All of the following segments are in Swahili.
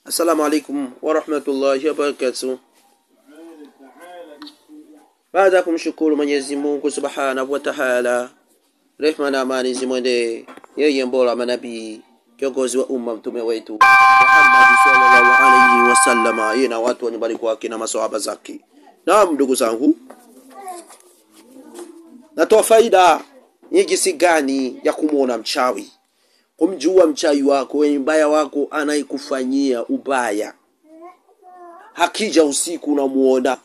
Assalamu alaikum wa rahmatullahi wa barakatuh. Baada kumshukuru Mwenyezi Mungu Subhanahu wa Ta'ala, rehma na amani zimwende yeye mbora manabii, kiongozi wa umma, mtume wetu Muhammad sallallahu alayhi wasallam, yeye na watu wanyumbani kwake na maswahaba zake. Naam, ndugu zangu, natoa faida nyingi gani ya kumuona mchawi, kumjua mchawi wako, mbaya wako anayekufanyia ubaya. Hakija usiku unamuona,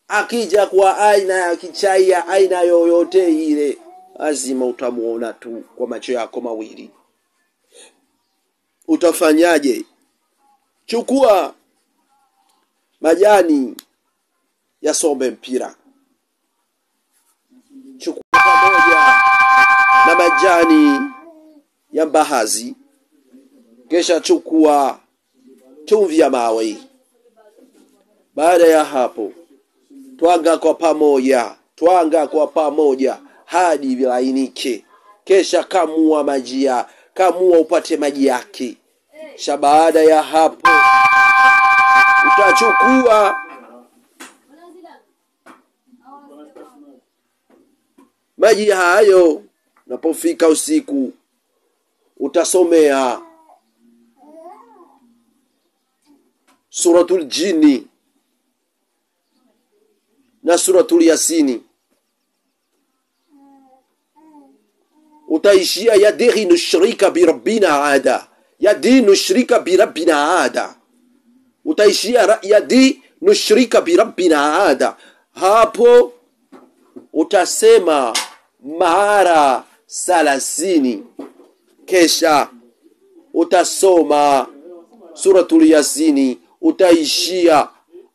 akija kwa aina ya kichai ya aina yoyote ile, lazima utamuona tu kwa macho yako mawili. Utafanyaje? Chukua majani ya sombe mpira, chukua pamoja na majani ya mbahazi, kisha chukua chumvi ya mawe. Baada ya hapo, twanga kwa pamoja hadi vilainike, kisha kamua upate maji yake. Baada ya hapo, utachukua maji hayo. Unapofika usiku, utasomea suratul jini na suratul yasini. Utaishia yadhi nushrika bi rabbina ada, yadhi nushrika bi rabbina ada. Utaishia yadhi nushrika bi rabbina ada. Hapo utasema mara 30, kisha utasoma suratul yasini. Utaishia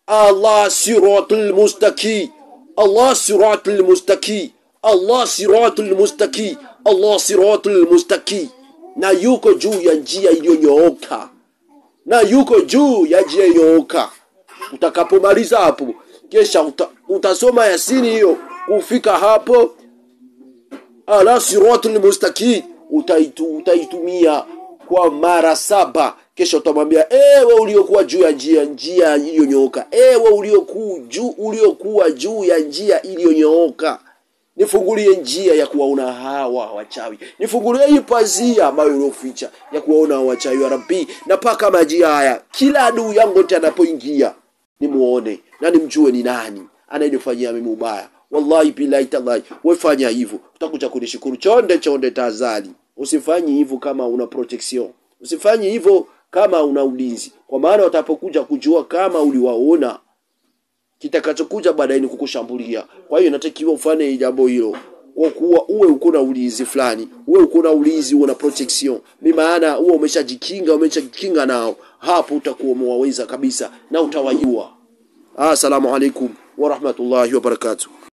Allah siratul mustaqi, Allah siratul mustaqi, Allah siratul mustaqi, Allah siratul mustaqi. Na yuko juu ya njia iliyonyooka, na yuko juu ya njia iliyonyooka. Utakapomaliza hapo, kisha utasoma yasini hiyo. Ufika hapo ala siratul mustaqi, utaitumia kwa mara 7. Kisha utamwambia, ewe uliokuwa juu ya njia iliyonyooka, ewe uliokuwa juu ya njia iliyonyooka, nifungulie njia ya kuwaona hawa wachawi, nifungulie hii pazia ambayo iliyoficha ya kuwaona wachawi. Ya Rabbi, napaka maji haya, kila adui yangu atakapoingia nimuone na nimjue ni nani anayenifanyia mimi ubaya. Wallahi billahi tallahi, wefanya hivyo utakuja kunishukuru. Chonde tazali, usifanye hivyo kama una protection, usifanye hivyo kama una ulinzi, kwa maana watapokuja kujua kama uliwaona, kitakachokuja baadaye ni kukushambulia. Kwa hiyo inatakiwa ufanye jambo hilo kwa kuwa uwe uko na ulinzi fulani, uwe uko na ulinzi, una protection. Ni maana uwe umeshajikinga nao. Hapo utakuwa umeweza kabisa na utawajua. Assalamu alaikum wa rahmatullahi wa barakatuh.